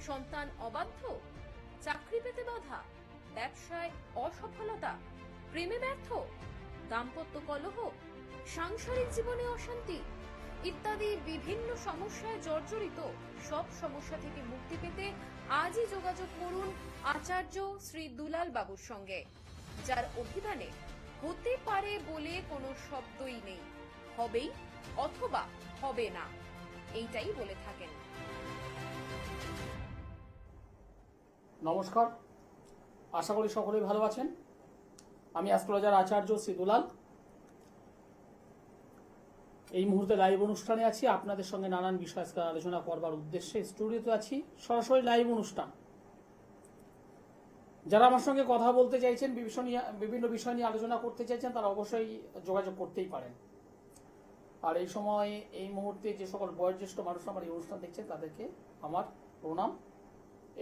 সন্তান অবাধ্য, চাকরি পেতে বাধা, ব্যবসায় অসফলতা, প্রেমে ব্যর্থ, দাম্পত্য কলহ, সাংসারিক জীবনে অশান্তি ইত্যাদি বিভিন্ন সমস্যায় জর্জরিত সব সমস্যা থেকে মুক্তি পেতে আজই যোগাযোগ করুন আচার্য শ্রী দুলাল বাবুর সঙ্গে, যার অভিধানে হতে পারে বলে কোনো শব্দই নেই, হবেই অথবা হবে না, এইটাই বলে থাকেন। নমস্কার, আশা করি সকলেই ভালো আছেন। আমি অ্যাস্ট্রোলজার আচার্য শ্রী দুলাল। এই মুহূর্তে লাইভ অনুষ্ঠানে আছি, আপনাদের সঙ্গে নানান বিষয় আলোচনা করবার উদ্দেশ্যে স্টুডিওতে আছি। সরাসরি লাইভ অনুষ্ঠান। যারা আমার সঙ্গে কথা বলতে চাইছেন, বিভিন্ন বিষয় নিয়ে আলোচনা করতে চাইছেন, তারা অবশ্যই যোগাযোগ করতেই পারেন। আর এই সময় এই মুহূর্তে যে সকল বয়োজ্যেষ্ঠ মানুষ আমার এই অনুষ্ঠান দেখছেন, তাদেরকে আমার প্রণাম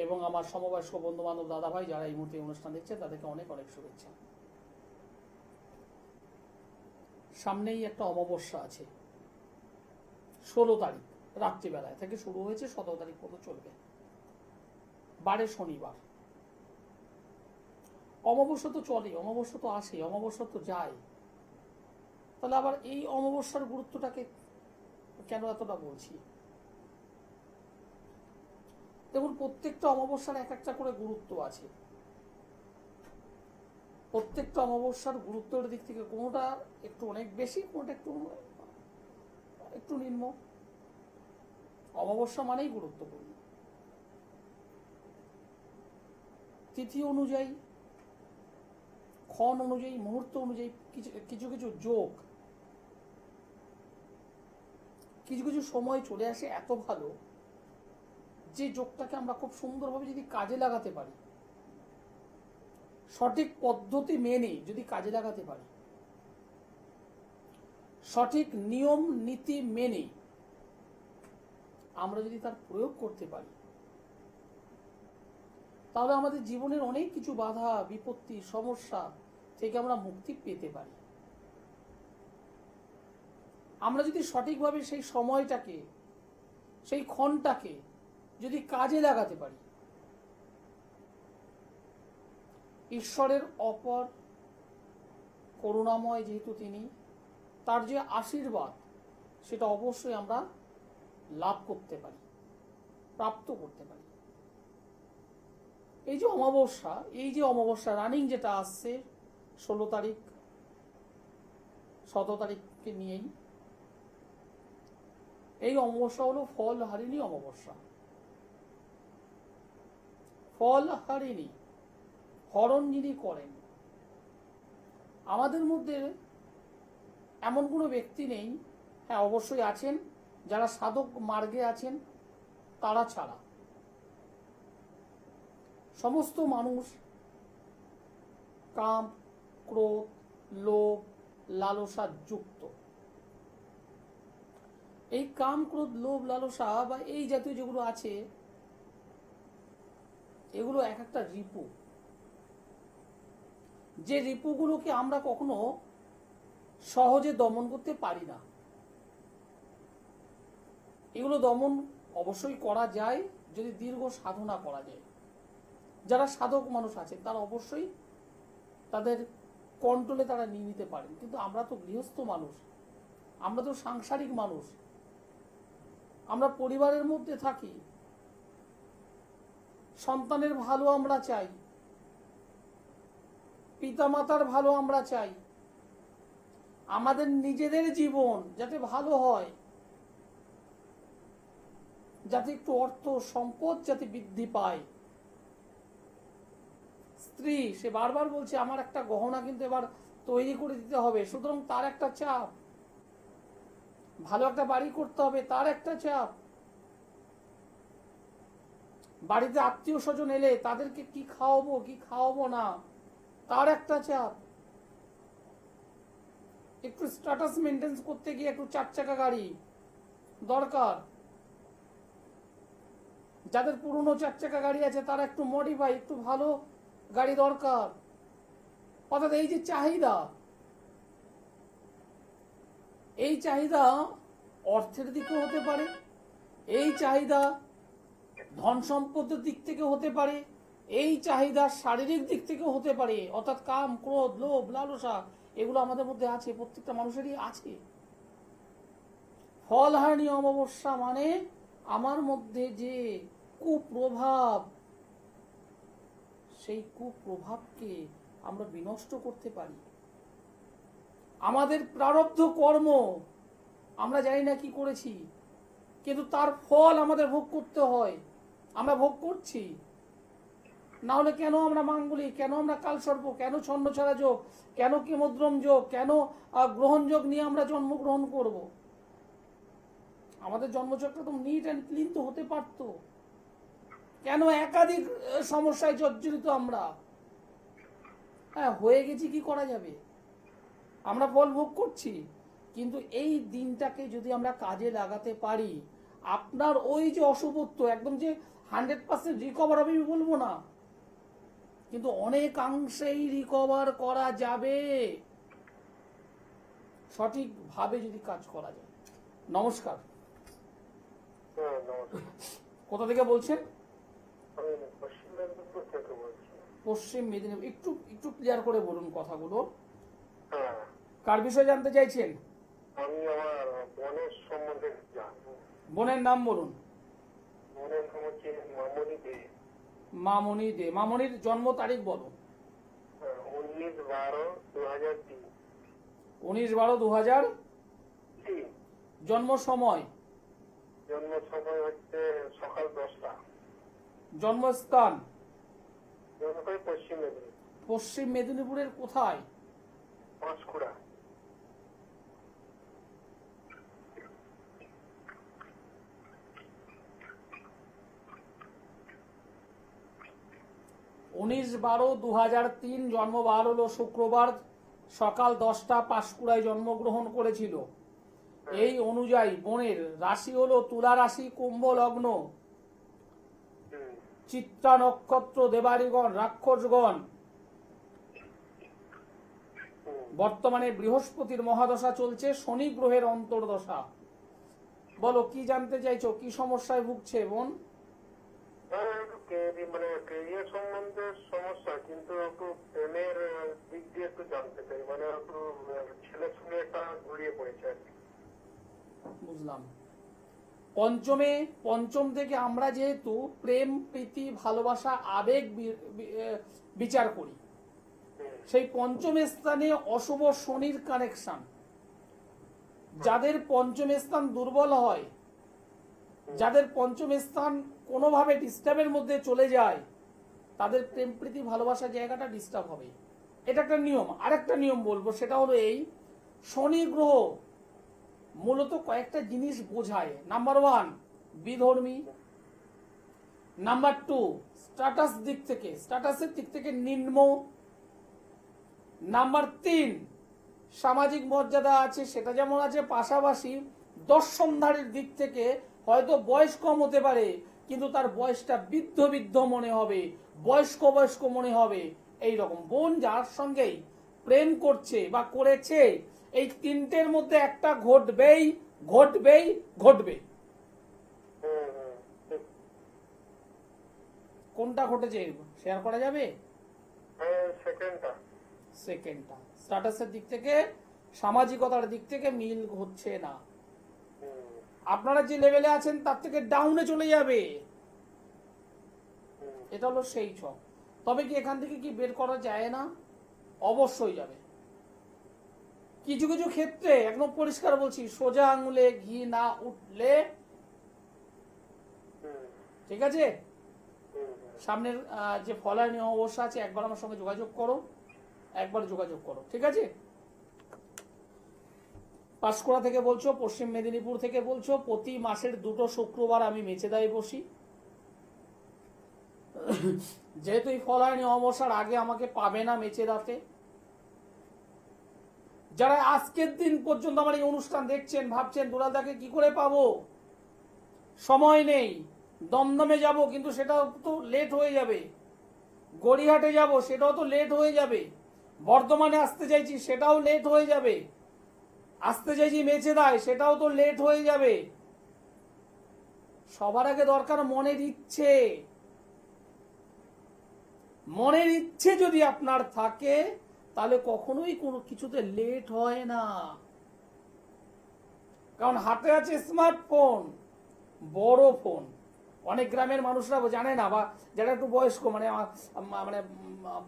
এবং আমার সমবয়স্ক বন্ধু বান্ধব দাদা ভাই যারা এই মুহূর্তে অনুষ্ঠান দেখছেন, তাদেরকে অনেক অনেক শুভেচ্ছা। সামনেই একটা অমাবস্যা আছে, 16 তারিখ রাত্রিবেলায় থেকে শুরু হয়েছে, 17 তারিখ পর্যন্ত চলবে। বারে শনিবার। অমাবস্যা তো চলে, অমাবস্যা তো আসে, অমাবস্যা তো যায়, তাহলে আবার এই অমাবস্যার গুরুত্বটাকে কেন এতটা বলছি? দেখুন, প্রত্যেকটা অমাবস্যার এক একটা করে গুরুত্ব আছে। প্রত্যেকটা অমাবস্যার গুরুত্বের দিক থেকে কোনোটা একটু অনেক বেশি, কোনোটা একটু নিম্ন। অমাবস্যা মানেই গুরুত্বপূর্ণ। তিথি অনুযায়ী, ক্ষণ অনুযায়ী, মুহূর্ত অনুযায়ী কিছু কিছু যোগ, কিছু কিছু সময় চলে আসে এত ভালো, যে যোগটাকে আমরা খুব সুন্দরভাবে যদি কাজে লাগাতে পারি, সঠিক পদ্ধতি মেনে যদি কাজে লাগাতে পারি, সঠিক নিয়ম নীতি মেনে আমরা যদি তার প্রয়োগ করতে পারি, তাহলে আমাদের জীবনের অনেক কিছু বাধা বিপত্তি সমস্যা থেকে আমরা মুক্তি পেতে পারি। আমরা যদি সঠিকভাবে সেই সময়টাকে, সেই ক্ষণটাকে যদি কাজে লাগাতে পারি, ঈশ্বরের অপর করুণাময় যেহেতু তিনি, তার যে আশীর্বাদ সেটা অবশ্যই আমরা লাভ করতে পারি, প্রাপ্ত করতে পারি। এই যে অমাবস্যা রানিং যেটা আসছে 16 তারিখ 17 তারিখকে নিয়েই, এই অমাবস্যা হলো ফল হারিণী অমাবস্যা। ফল হারিণী, হরণ যিনি করেন। আমাদের মধ্যে এমন কোনো ব্যক্তি নেই, হ্যাঁ অবশ্যই আছেন, যারা সাধক মার্গে আছেন, তারা ছাড়া সমস্ত মানুষ কাম, ক্রোধ, লোভ, লালসা যুক্ত। এই কাম, ক্রোধ, লোভ, লালসা বা এই জাতীয় যেগুলো আছে, এগুলো এক একটা রিপু। যে রিপুগুলোকে আমরা কখনো সহজে দমন করতে পারি না। এগুলো দমন অবশ্যই করা যায় যদি দীর্ঘ সাধনা করা যায়। যারা সাধক মানুষ আছেন তারা অবশ্যই তাদের কন্ট্রোলে তারা নিয়ে নিতে পারেন। কিন্তু আমরা তো গৃহস্থ মানুষ, আমরা তো সাংসারিক মানুষ, আমরা পরিবারের মধ্যে থাকি, সন্তানের ভালো আমরা চাই, পিতামাতার ভালো আমরা চাই, আমাদের নিজেদের জীবন যাতে ভালো হয়, যাতে একটু অর্থ সম্পদ যাতে বৃদ্ধি পায়। স্ত্রী সে বারবার বলছে আমার একটা গহনা কিন্তু এবার তৈরি করে দিতে হবে, সুতরাং তার একটা চাপ। ভালো একটা বাড়ি করতে হবে, তার একটা চাপ। বাড়িতে আত্মীয় স্বজন এলে তাদেরকে কি খাওয়াবো কি খাওয়াবো না, তার একটা চাপ। একটু স্ট্যাটাস মেনটেন করতে গিয়ে একটু 4 চাকা গাড়ি দরকার। যাদের পুরনো 4 চাকা গাড়ি আছে তারা একটু মডিফাই, একটু ভালো গাড়ি দরকার। অর্থাৎ এই যে চাহিদা, এই চাহিদা অর্থের দিকেও হতে পারে, এই চাহিদা ধন সম্পদের দিক থেকে হতে পারে, এই চাহিদা শারীরিক দিক থেকে হতে পারে, অর্থাৎ কাম, ক্রোধ, লোভ, লালসা, এগুলো আমাদের মধ্যে আছে, প্রত্যেকটা মানুষেরই আছে। ফলহানি অমাবস্যা মানে আমার মধ্যে যে কুপ্রভাব, সেই কুপ্রভাবকে আমরা বিনষ্ট করতে পারি। আমাদের প্রারব্ধ কর্ম আমরা জানি না কি করেছি, কিন্তু তার ফল আমাদের ভোগ করতে হয়, আমরা ভোগ করছি। না হলে কেন আমরা মাঙ্গলিক, কেন আমরা কালসর্প, কেন ছন্নছাড়া যোগ, কেন কেমদ্রম যোগ, কেন গ্রহণ যোগ নিয়ে আমরা জন্মগ্রহণ করব? আমাদের জন্মচক্র তো নিট অ্যান্ড ক্লিন তো হতে পারত, কেন একাধিক সমস্যায় জর্জরিত আমরা? হ্যাঁ, হয়ে গেছি, কি করা যাবে, আমরা ফল ভোগ করছি। কিন্তু এই দিনটাকে যদি আমরা কাজে লাগাতে পারি, আপনার ওই যে অশুভত্ব একদম যে 100% রিকভার হবে আমি বলবো না, কিন্তু অনেকাংশেই রিকভার করা যাবে সঠিকভাবে যদি কাজ করা যায়। নমস্কার। কোথা থেকে বলছেন? পশ্চিম মেদিনীপুর। একটু একটু ক্লিয়ার করে বলুন কথাগুলো। কার বিষয়ে জানতে চাইছেন? আমি আমার বোনের সম্বন্ধে জানবো। বোনের নাম বলুন। বোনের নাম হচ্ছে মামনি দে। মামনি দে। মামনির জন্ম তারিখ বলো। 19/12/2003। 19/12/2003। জন্ম সময়? জন্ম সময় হচ্ছে সকাল 10টা। জন্মস্থান? জন্ম করে পশ্চিম মেদিনীপুর। পশ্চিম মেদিনীপুরের কোথায়? পাঁশকুড়া। উনিশ 12/2003 জন্মবার হলো শুক্রবার, সকাল 10টা, পাঁশকুড়ায় জন্মগ্রহণ করেছিল। এই অনুযায়ী বোনের রাশি হলো তুলা রাশি, কুম্ভ লগ্ন, চিত্রা নক্ষত্র, দেবারিগণ, রাক্ষসগণ। বর্তমানে বৃহস্পতির মহাদশা চলছে, শনি গ্রহের অন্তর্দশা। বলো কি জানতে চাইছো, কি সমস্যায় ভুগছে বোন? মানে ক্যারিয়ার সম্বন্ধে সমস্যা, কিন্তু একটু প্রেমের দিক দিয়ে একটু জানতে চাই, মানে একটু ছেলের সঙ্গে একটা জড়িয়ে পড়েছে আর কি। বুঝলাম। পঞ্চম থেকে আমরা যেহেতু প্রেম, প্রীতি, ভালোবাসা, আবেগ বিচার করি, সেই পঞ্চম স্থানে অশুভ শনির কানেকশন। যাদের পঞ্চম স্থান দুর্বল হয়, যাদের পঞ্চম স্থান কোনোভাবে ডিস্টার্বের মধ্যে চলে যায়, তাদের প্রেম, প্রীতি, ভালোবাসার জায়গাটা ডিস্টার্ব হবে। এটা একটা নিয়ম। আরেকটা নিয়ম বলবো, সেটা হলো এই, শনি গ্রহ মূলত কয়েকটা জিনিস বোঝায়। নাম্বার 1 বিধর্মী, নাম্বার 2 স্ট্যাটাসের দিক থেকে নিম্ন, নাম্বার 3 সামাজিক মর্যাদা আছে সেটা যেমন আছে, পাশাপাশি দর্শনধারীর দিক থেকে হয়তো বয়স কম হতে পারে, কিন্তু তার বয়সটা বৃদ্ধ মনে হবে, বয়স্ক মনে হবে। এই রকম বোন যার সঙ্গেই প্রেম করছে বা করেছে, এই তিনটের মধ্যে একটা ঘটবেই। কোনটা ঘটেছে শেয়ার করা যাবে? সেকেন্ডটা। স্ট্যাটাসের দিক থেকে, সামাজিকতার দিক থেকে মিল হচ্ছে না। আপনারা যে লেভেলে আছেন তার থেকে ডাউনে চলে যাবে। এটা হলো সেই ছক। তবে কি এখান থেকে কি বের করা যায় না? অবশ্যই যাবে। কিছু কিছু ক্ষেত্রে একদম পরিষ্কার বলছি, সোজা আঙুলে ঘি না উঠলে, ঠিক আছে, সামনের যে ফলানি অবস্থা আছে, একবার আমার সঙ্গে যোগাযোগ করো, ঠিক আছে? পাঁশকুড়া থেকে বলছো, পশ্চিম মেদিনীপুর থেকে বলছো, প্রতি মাসের 2টো শুক্রবার আমি মেচেদায় বসি। যেহেতু এই ফলানি অমাবস্যার আগে আমাকে পাবে না মেচেদাতে। যারা আজকের দিন পর্যন্ত আমার এই অনুষ্ঠান দেখছেন, ভাবছেন দুলালদাকে কি করে পাবো, সময় নেই, দমদমে যাব কিন্তু সেটাও তো লেট হয়ে যাবে, গড়িয়াহাটে যাব সেটাও তো লেট হয়ে যাবে, বর্ধমানে আসতে চাইছি সেটাও লেট হয়ে যাবে, আসতে চাইছি মেচেদায় সেটাও তো লেট হয়ে যাবে। সবার আগে দরকার মনের ইচ্ছে। মনের ইচ্ছে যদি আপনার থাকে তাহলে কখনোই কোনো কিছুতে লেট হয় না। কারণ হাতে আছে স্মার্টফোন, বড় ফোন। অনেক গ্রামের মানুষরা জানে না, বা যারা একটু বয়স্ক, মানে মানে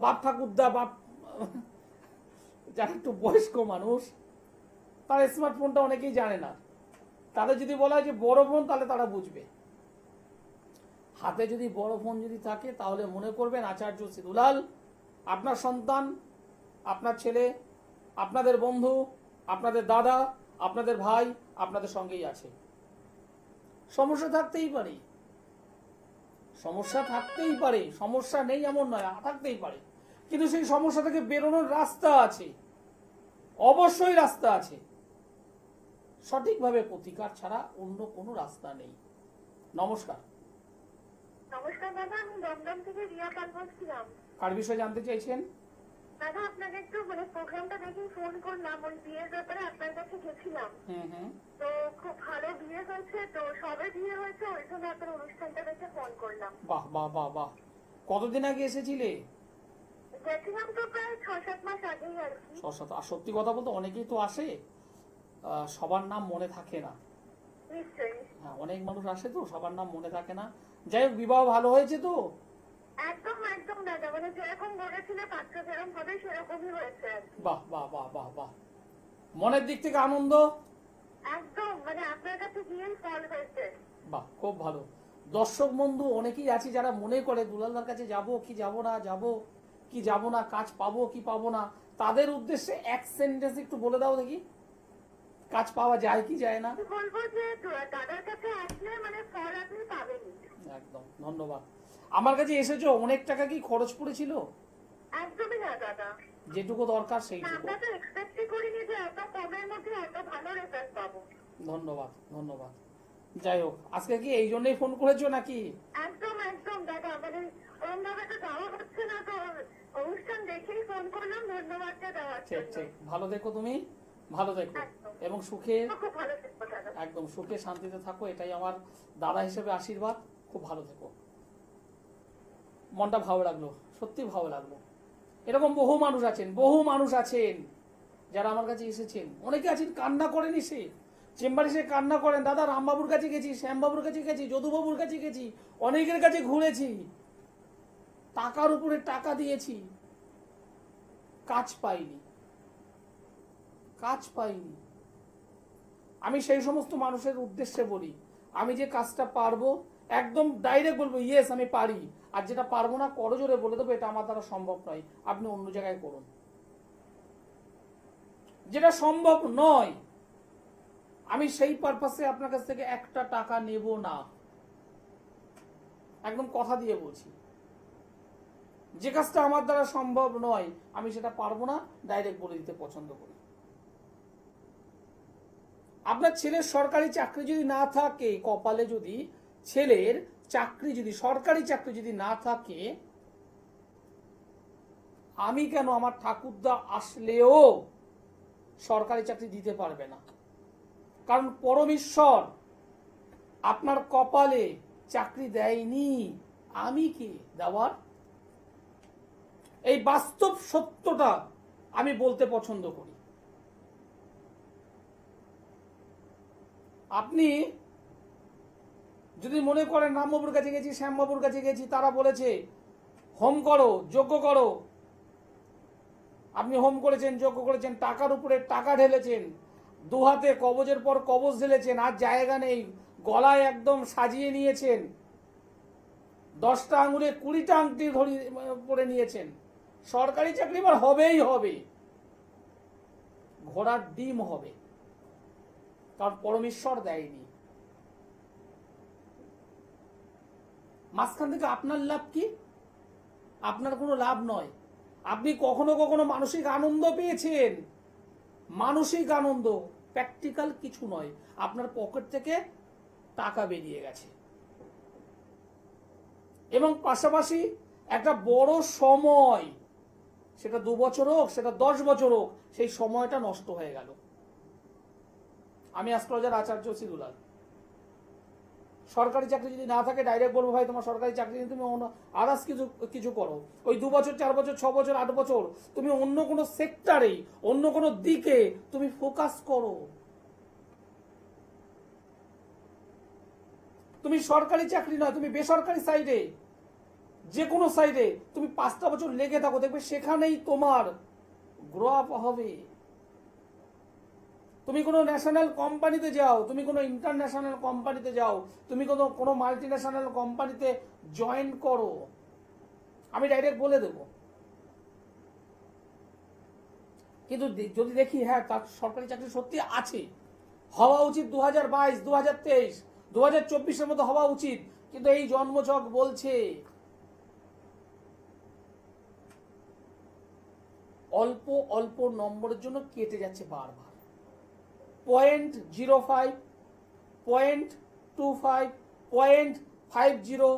বাপ ঠাকুরদা, বাপ যারা একটু বয়স্ক মানুষ, তারা স্মার্টফোনটা অনেকেই জানে না। তাদের যদি বলা হয় যে বড় ফোন, তাহলে তারা বুঝবে। হাতে যদি বড় ফোন যদি থাকে তাহলে মনে করবেন আচার্য শ্রী দুলাল, আপনার সন্তান, আপনার ছেলে, আপনাদের বন্ধু, আপনাদের দাদা, আপনাদের ভাই আপনাদের সঙ্গেই আছে। সমস্যা থাকতেই পারে, সমস্যা থাকতেই পারে, সমস্যা নেই এমন নয়, থাকতেই পারে, কিন্তু সেই সমস্যা থেকে বেরোনোর রাস্তা আছে, অবশ্যই রাস্তা আছে। সঠিকভাবে প্রতিকার ছাড়া অন্য কোনো রাস্তা নেই। নমস্কার। নমস্কার দাদা, আমি দমদম থেকে রিয়া পাল বলছিলাম। কার বিষয়ে জানতে চাইছেন? দাদা আপনাকে একটু প্রোগ্রামটা দেখে ফোন করলাম, ওই বিয়ের ব্যাপারে আপনার কাছে গেছিলাম। তো খুব ভালো বিয়ে হয়েছে, তো সবে বিয়ে হয়েছে, ওই জন্য আপনার অনুষ্ঠানটা দেখে ফোন করলাম। বাহ বাহ বাহ বাহ। কতদিন আগে এসেছিলে? গেছিলাম তো প্রায় 6-7 মাস আগেই আর কি। 6-7। আর সত্যি কথা বলতে অনেকেই তো আসে, সবার নাম মনে থাকে না। নিশ্চয়ই। হ্যাঁ, অনেক মানুষ আসে তো সবার নাম মনে থাকে না। যাই হোক, বিবাহ ভালো হয়েছে তো? একদম একদম দাদা, যেরকম বলেছিল পাত্র যেরকম হবে সেরকমই হয়েছে। বাহ বাহ বাহ বাহ বাহ। মনের দিক থেকে আনন্দ? একদম, আপনার কাছে গিয়েই ফল হয়েছে। বাহ, খুব ভালো। দর্শক বন্ধু অনেকেই আছে যারা মনে করে দুলালদার কাছে যাব কি যাব না, যাব কি যাব না, কাজ পাবো কি পাবো না। তাদের উদ্দেশ্যে এক সেন্টেন্স একটু বলে দাও দেখি, কাজ পাওয়া যায় কি যায় না। বলবো যে দাদার কাছে আসলে ফল আপনি পাবেনই। একদম, ধন্যবাদ। আমার কাছে এসেছো, অনেক টাকা কি খরচ পড়েছিল? একদমই না দাদা, যেটুকু দরকার সেইটুকু। আমরা তো এক্সপেক্টই করিনি যে এত কমের মধ্যে এত ভালো রেজাল্ট পাবো। ধন্যবাদ ধন্যবাদ। যাই হোক, আজকে কি এই জন্যই ফোন করেছো নাকি? একদম একদম দাদা, ওরম ভাবে তো যাওয়া হচ্ছে না, তো অনুষ্ঠান দেখেই ফোন করলাম ধন্যবাদটা দেওয়ার ঠিক জন্য। ঠিক, ভালো দেখো তুমি, ভালো দেখো একদম। এবং সুখে, খুব ভালো থাকবো দাদা। একদম সুখে শান্তিতে থাকো, এটাই আমার দাদা হিসেবে আশীর্বাদ। খুব ভালো থেকো। মনটা ভালো লাগলো, সত্যি ভালো লাগলো। এরকম বহু মানুষ আছেন, বহু মানুষ আছেন যারা আমার কাছে এসেছেন। অনেকে আছেন কান্না করেন, এসে চেম্বারে এসে কান্না করেন, দাদা রামবাবুর কাছে গেছি, শ্যামবাবুর কাছে গেছি, যদুবাবুর কাছে গেছি, অনেকের কাছে ঘুরেছি, টাকার উপরে টাকা দিয়েছি, কাজ পাইনি, কাজ পাইনি। আমি সেই সমস্ত মানুষের উদ্দেশ্যে বলি, আমি যে কাজটা পারবো একদম ডাইরেক্ট বলবো ইয়েস আমি পারি, আর যেটা পারবো না করজোরে বলে দেবো এটা আমার দ্বারা সম্ভব নয়, আপনি অন্য জায়গায় করুন। যেটা সম্ভব নয় আমি সেই পারপাসে আপনার কাছ থেকে একটা টাকা নেব না, একদম কথা দিয়ে বলছি। যে কাজটা আমার দ্বারা সম্ভব নয়, আমি সেটা পারবো না, ডাইরেক্ট বলে দিতে পছন্দ করি। আপনার ছেলের সরকারি চাকরি যদি না থাকে, কপালে যদি ছেলের চাকরি যদি সরকারি চাকরি যদি না থাকে, আমি কেন, আমার ঠাকুরদা আসলেও সরকারি চাকরি দিতে পারবে না। কারণ পরমেশ্বর আপনার কপালে চাকরি দেয়নি, আমি কি দেওয়ার। এই বাস্তব সত্যটা আমি বলতে পছন্দ করি। আপনি যদি মনে করেন রামবাবুর কাছে গেছি, শ্যামবাবুর কাছে গেছি, তারা বলেছে হোম করো, যজ্ঞ করো, আপনি হোম করেছেন, যজ্ঞ করেছেন, টাকার উপরে টাকা ঢেলেছেন, দু হাতে কবজের পর কবজ ঢেলেছেন, আর জায়গা নেই, গলায় একদম সাজিয়ে নিয়েছেন, 10টা আঙুলে 20টা আংটি পরে নিয়েছেন, সরকারি চাকরি এবার হবেই হবে, ঘোড়ার ডিম হবে, কারণ পরমেশ্বর দেয়নি। মাঝখান থেকে আপনার লাভ কি? আপনার কোনো লাভ নয়। আপনি কখনো কখনো মানসিক আনন্দ পেয়েছেন, মানসিক আনন্দ, প্র্যাকটিক্যাল কিছু নয়, আপনার পকেট থেকে টাকা বেরিয়ে গেছে। এবং পাশাপাশি একটা বড় সময়, সেটা 2 বছর হোক, সেটা 10 বছর হোক, সেই সময়টা নষ্ট হয়ে গেল। আমি অ্যাস্ট্রোলজার আচার্য শ্রী দুলাল। সরকারি চাকরি যদি না থাকে ডাইরেক্ট বলবো ভাই তোমার সরকারি চাকরি নেই, তুমি আদার্স কিছু কিছু করো। ওই 2 বছর 4 বছর 6 বছর 8 বছর তুমি অন্য কোনো সেক্টরে অন্য কোনো দিকে তুমি ফোকাস করো। তুমি সরকারি চাকরি নয়, তুমি বেসরকারি সাইডে যে কোনো সাইডে তুমি 5টা বছর লেগে থাকো, দেখবে সেখানেই তোমার গ্রো আপ হবে। তুমি কোনো ন্যাশনাল কোম্পানিতে যাও, তুমি কোনো ইন্টারন্যাশনাল কোম্পানিতে যাও, তুমি কোনো মাল্টি ন্যাশনাল কোম্পানিতে জয়েন করো, আমি ডাইরেক্ট বলে দেব। কিন্তু যদি দেখি হ্যাঁ তার সরকারি চাকরি সত্যি আছে, হওয়া উচিত 2022, 2023, 2024-এর মধ্যে হওয়া উচিত, কিন্তু এই জন্মছক বলছে অল্প অল্প নম্বরের জন্য কেটে যাচ্ছে বারবার। 0.05, 0.25, 0.50,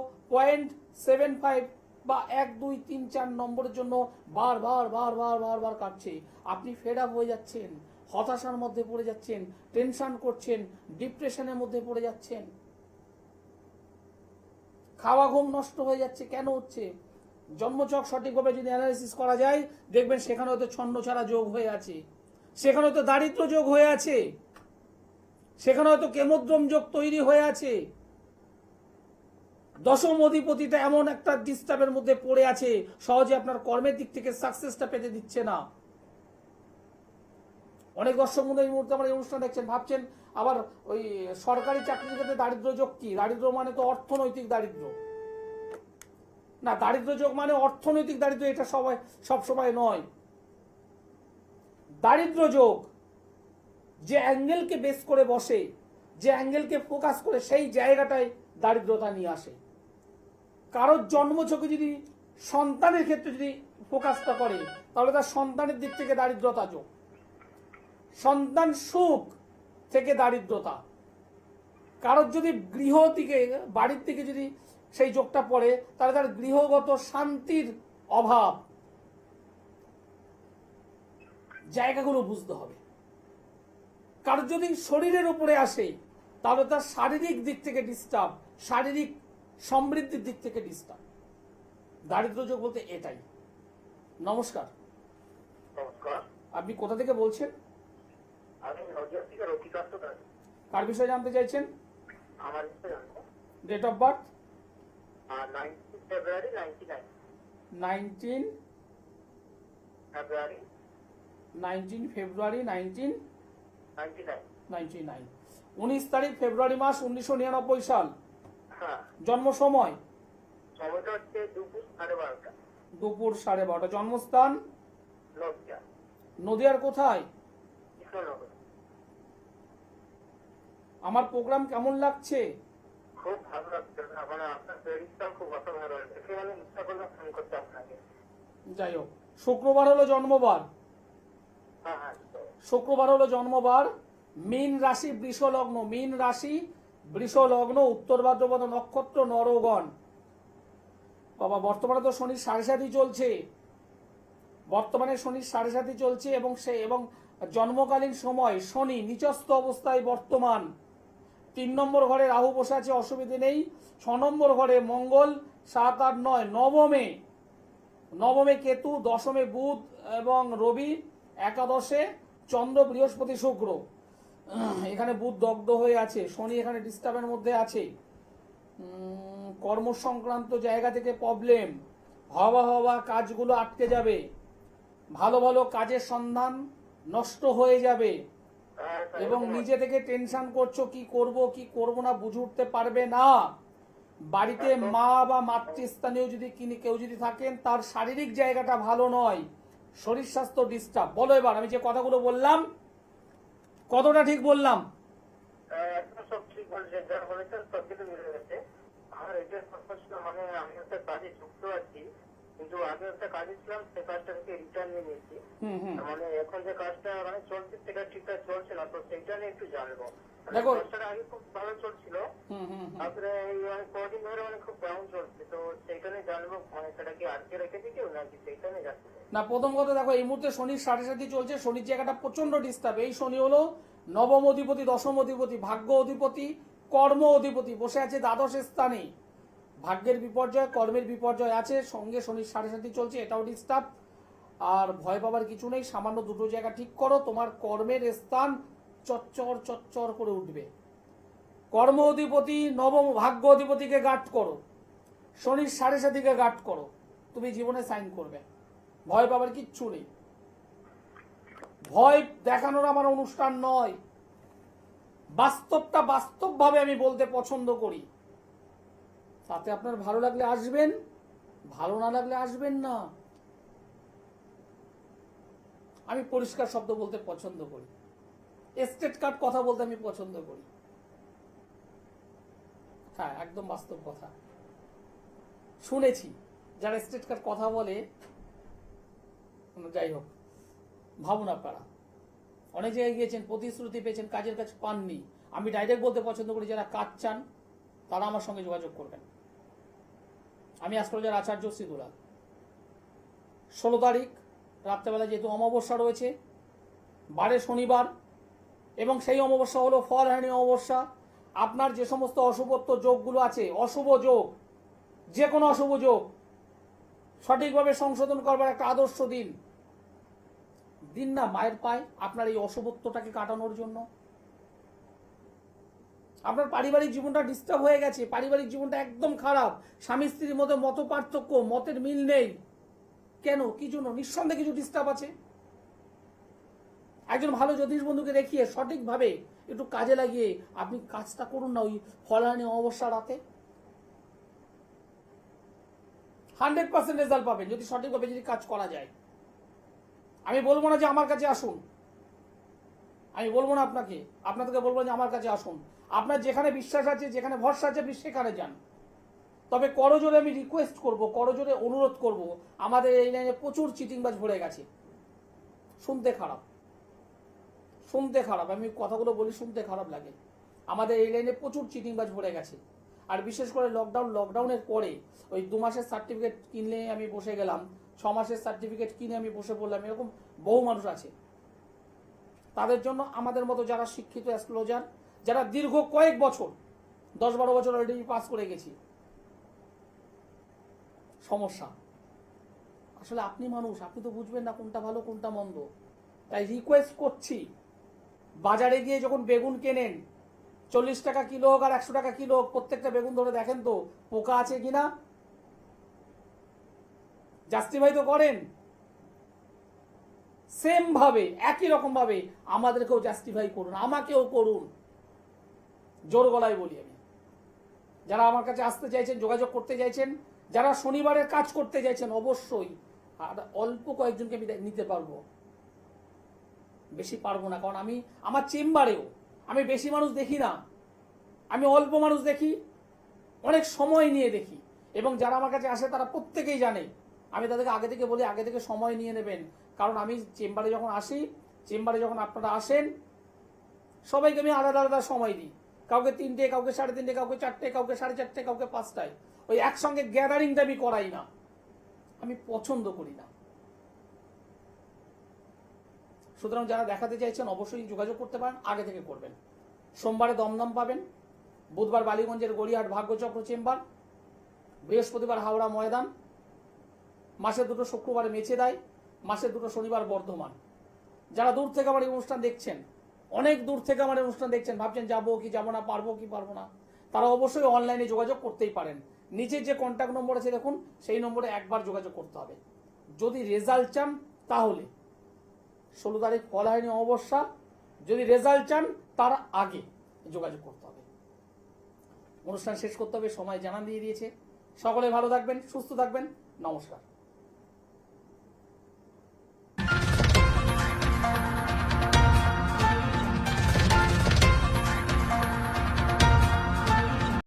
0.75 বা 1, 2, 3, 4 নম্বরের জন্য বারবার কাটছে। আপনি ফেড আপ হয়ে যাচ্ছেন, হতাশার মধ্যে পড়ে যাচ্ছেন, টেনশন করছেন, ডিপ্রেশনের মধ্যে পড়ে যাচ্ছেন, খাওয়া ঘুম নষ্ট হয়ে যাচ্ছে। কেন হচ্ছে? জন্মছক সঠিকভাবে যদি অ্যানালাইসিস করা যায় দেখবেন সেখানে হয়তো ছন্নছাড়া যোগ হয়ে আছে, সেখানে হয়তো দারিদ্র যোগ হয়ে আছে, সেখানে হয়তো কেমোদ্রম যোগ তৈরি হয়ে আছে, দশম অধিপতিটা এমন একটা ডিস্টার্বের মধ্যে পড়ে আছে সহজে আপনার কর্মের দিক থেকে সাকসেসটা পেতে দিচ্ছে না। অনেক দর্শক বন্ধু এই মুহূর্তে আমার এই অনুষ্ঠান দেখছেন, ভাবছেন আবার ওই সরকারি চাকরির ক্ষেত্রে দারিদ্র যোগ কি? দারিদ্র মানে তো অর্থনৈতিক দারিদ্র না, দারিদ্র যোগ মানে অর্থনৈতিক দারিদ্র, এটা সব সময় নয়। দারিদ্র যোগ যে অ্যাঙ্গেলকে বেস করে বসে, যে অ্যাঙ্গেলকে ফোকাস করে, সেই জায়গাটায় দারিদ্রতা নিয়ে আসে। কারোর জন্মছকে যদি সন্তানের ক্ষেত্রে যদি ফোকাসটা করে তাহলে তার সন্তানের দিক থেকে দারিদ্রতা যোগ, সন্তান সুখ থেকে দারিদ্রতা। কারোর যদি গৃহ দিকে বাড়ির দিকে যদি সেই যোগটা পড়ে তাহলে তার গৃহগত শান্তির অভাব, জায়গাগুলো বুঝতে হবে। কারোর যদি শরীরের উপরে আসে তাহলে তার শারীরিক দিক থেকে ডিস্টার্ব, শারীরিক সমৃদ্ধির দিক থেকে ডিস্টার্ব। দারিদ্র যোগ বলতে এটাই। নমস্কার, নমস্কার, আপনি কোথা থেকে বলছেন? আমি নদিয়া থেকে রতিকান্ত দাস। কার বিষয়ে জানতে চাইছেন? আমার বিষয়ে জানবো। Date of birth? 19 ফেব্রুয়ারি 99। 19 ফেব্রুয়ারি 1999। 99। 19 তারিখ ফেব্রুয়ারি মাস 1999 সাল। হ্যাঁ, জন্ম সময়? সময়টা হচ্ছে দুপুর 12:30। দুপুর 12:30। জন্মস্থান? নদিয়া। নদিয়ার কোথায়? কৃষ্ণনগর। আমার প্রোগ্রাম কেমন লাগছে? খুব ভালো লাগছে, মানে আপনার প্রেরিতটা খুব অসাধারণ হয়েছে, সে মানে ইচ্ছা করলে ফোন করতে আপনাকে। যাই হোক, শুক্রবার হলো জন্মবার। হ্যাঁ হ্যাঁ, শুক্রবার হলো জন্মবার। মীন রাশি বৃষ লগ্ন, মীন রাশি বৃষ লগ্ন, উত্তর ভাদ্রপদ নক্ষত্র, নরগণ। বাবা, বর্তমানে তো শনির 7.5 চলছে, বর্তমানে শনির 7.5 চলছে এবং জন্মকালীন সময় শনি নিচস্থ অবস্থায় বর্তমান। 3 নম্বর ঘরে রাহু বসে আছে, অসুবিধে নেই। 6 নম্বর ঘরে মঙ্গল, 7, 8, 9 নবমে কেতু, 10মে বুধ এবং রবি, 11 চন্দ্র, বৃহস্পতি, শুক্র। এখানে বুধ দগ্ধ হয়ে আছে, শনি এখানে ডিস্টার্বের মধ্যে আছে। কর্ম সংক্রান্ত জায়গা থেকে প্রবলেম, হওয়া কাজগুলো আটকে যাবে, ভালো ভালো কাজের সন্ধান নষ্ট হয়ে যাবে এবং নিজে থেকে টেনশন করছো কি করব না বুঝে উঠতে পারবে না। বাড়িতে মা বা মাতৃস্থানীয় যদি কেউ যদি থাকেন তার শারীরিক জায়গাটা ভালো নয়, শরীর স্বাস্থ্য ডিস্টার্ব। বলো এবার আমি যে কথাগুলো বললাম কতটা ঠিক বললাম? একদম সব ঠিক বলছেন, যা বলেছেন সব কিছু মিলে গেছে। আর এটার পারপাসটা মানে আমি একটা কাজে যুক্ত আছি, কিন্তু আগে একটা কাজে ছিলাম, সে কাজটা থেকে রিটার্ন নিয়ে নিয়েছি। মানে এখন যে কাজটা মানে চলছে সেটা ঠিকঠাক চলছে না, তো সেইটা নিয়ে একটু জানবো। দেখো, কাজটা আগে খুব ভালো চলছিল, তারপরে এই মানে কদিন ধরে মানে খুব ডাউন চলছে, তো সেইটা নিয়ে জানবো, মানে সেটা কি আটকে রেখেছে কেউ নাকি সেইটা নিয়ে জানবো। না, প্রথম কথা দেখো, এই মুহূর্তে শনির 7.5 চলছে, শনির জায়গাটা প্রচন্ড ডিস্টার্ব। এই শনি হলো নবম অধিপতি, দশম অধিপতি, ভাগ্য অধিপতি, কর্ম অধিপতি বসে আছে দ্বাদশ স্থানে, ভাগ্যের বিপর্যয়, কর্মের বিপর্যয় আছে, সঙ্গে শনির 7.5 চলছে, এটাও ডিস্টার্ব। আর ভয় পাবার কিছু নেই, সামান্য দুটো জায়গা ঠিক করো, তোমার কর্মের স্থান চচ্চর চচ্চর করে উঠবে। কর্ম অধিপতি নবম ভাগ্য অধিপতিকে গার্ড করো, শনির 7.5 গার্ড করো, তুমি জীবনে সাইন করবে। ভয় পাবার কিচ্ছু নেই। ভয় দেখানোর আমার অনুষ্ঠান নয়, বাস্তবটা বাস্তবভাবে আমি বলতে পছন্দ করি। তাতে আপনার ভালো লাগলে আসবেন, ভালো না লাগলে আসবেন না। আমি পরিষ্কার শব্দ বলতে পছন্দ করি, স্টেট কার্ড কথা বলতে আমি পছন্দ করি। হ্যাঁ, একদম বাস্তব কথা। শুনেছি যারা স্টেট কার্ড কথা বলে, যাই হোক, ভাবুন আপনারা অনেক জায়গায় গিয়েছেন, প্রতিশ্রুতি পেয়েছেন, কাজের কাজ পাননি। আমি ডাইরেক্ট বলতে পছন্দ করি, যারা কাজ চান তারা আমার সঙ্গে যোগাযোগ করবেন। আমি অ্যাস্ট্রোলজার আচার্য শ্রীদুলাল। 16 তারিখ রাত্রেবেলা যেহেতু অমাবস্যা রয়েছে, বারে শনিবার, এবং সেই অমাবস্যা হলো ফলহানি অমাবস্যা। আপনার যে সমস্ত অশুভত্ব যোগগুলো আছে, অশুভ যোগ, যে কোনো অশুভ যোগ সঠিকভাবে সংশোধন করবার একটা আদর্শ দিন দিন না মায়ের পায়, আপনার এই অশুভত্বটাকে কাটানোর জন্য। আপনার পারিবারিক জীবনটা ডিস্টার্ব হয়ে গেছে, পারিবারিক জীবনটা একদম খারাপ, স্বামী স্ত্রীর মধ্যে মত পার্থক্য, মতের মিল নেই। কেন, কি জন্য? নিঃসন্দেহে কিছু ডিস্টার্ব আছে। একজন ভালো জ্যোতিষ বন্ধুকে দেখিয়ে সঠিকভাবে একটু কাজে লাগিয়ে আপনি কাজটা করুন না, ওই ফলহানি অমাবস্যা রাতে 100% রেজাল্ট পাবেন যদি সঠিকভাবে যদি কাজ করা যায়। আমি বলবো না যে আমার কাছে আসুন, আমি বলবো না আপনাদেরকে বলবো যে আমার কাছে আসুন। আপনার যেখানে বিশ্বাস আছে, যেখানে ভরসা আছে, আপনি সেখানে যান। তবে করজোরে আমি রিকোয়েস্ট করব, করজোরে অনুরোধ করব, আমাদের এই লাইনে প্রচুর চিটিংবাজ ভরে গেছে। শুনতে খারাপ, আমি কথাগুলো বলি, শুনতে খারাপ লাগে। আমাদের এই লাইনে প্রচুর চিটিংবাজ ভরে গেছে। আর বিশেষ করে লকডাউনের পরে ওই 2 মাসের সার্টিফিকেট কিনলে আমি বসে গেলাম, 6 মাসের সার্টিফিকেট কিনে আমি বসে পড়লাম, এরকম বহু মানুষ আছে। তাদের জন্য আমাদের মতো যারা শিক্ষিত অ্যাস্ট্রোলজার, যারা দীর্ঘ কয়েক বছর, 10-12 বছর অলরেডি পাস করে গেছি, সমস্যা আসলে আপনি মানুষ, আপনি তো বুঝবেন না কোনটা ভালো কোনটা মন্দ। তাই রিকোয়েস্ট করছি, বাজারে গিয়ে যখন বেগুন কেনেন, 40 টাকা কিলো হোক আর 100 টাকা কিলো হোক, প্রত্যেকটা বেগুন ধরে দেখেন তো পোকা আছে কিনা, জাস্টিফাই তো করেন। সেম ভাবে, একই রকম ভাবে আমাদেরকেও জাস্টিফাই করুন, আমাকেও করুন। জোর গলায় বলি আমি। যারা আমার কাছে আসতে চাইছেন, যোগাযোগ করতে চাইছেন, যারা শনিবারের কাজ করতে চাইছেন, অবশ্যই। আর অল্প কয়েকজনকে আমি নিতে পারবো, বেশি পারবো না। কারণ আমি আমার চেম্বারেও আমি বেশি মানুষ দেখি না, আমি অল্প মানুষ দেখি, অনেক সময় নিয়ে দেখি। এবং যারা আমার কাছে আসে তারা প্রত্যেকেই জানে, আমি তাদেরকে আগে থেকে বলি, আগে থেকে সময় নিয়ে নেবেন। কারণ আমি চেম্বারে যখন আসি, চেম্বারে যখন আপনারা আসেন, সবাইকে আমি আলাদা আলাদা সময় দিই। কাউকে 3টে, কাউকে 3:30, কাউকে 4টে, কাউকে 4:30, কাউকে 5টায়। ওই একসঙ্গে গ্যাদারিংটা আমি করাই না, আমি পছন্দ করি না। সুতরাং যারা দেখাতে চাইছেন অবশ্যই যোগাযোগ করতে পারেন, আগে থেকে করবেন। সোমবারে দমদম পাবেন, বুধবার বালিগঞ্জের গড়িয়াহাট ভাগ্যচক্র চেম্বার, বৃহস্পতিবার হাওড়া ময়দান, মাসে 2 শুক্রবারে মেচেদাই, মাসে 2 শনিবার বর্ধমান। যারা দূর থেকে আমার এই অনুষ্ঠান দেখছেন, অনেক দূর থেকে আমার অনুষ্ঠান দেখছেন, ভাবছেন যাবো কি যাবো না, পারবো কি পারবো না, তারা অবশ্যই অনলাইনে যোগাযোগ করতেই পারেন। নিচের যে কন্ট্যাক্ট নম্বর আছে দেখুন, সেই নম্বরে একবার যোগাযোগ করতে হবে। যদি রেজাল্ট চান তাহলে 16 তারিখ ফলহানি অমাবস্যা, যদি রেজাল্ট চান তার আগে যোগাযোগ করতে হবে। অনুষ্ঠান শেষ করতে হবে, সময় জানান দিয়ে দিয়েছে। সকলে ভালো থাকবেন, সুস্থ থাকবেন, নমস্কার।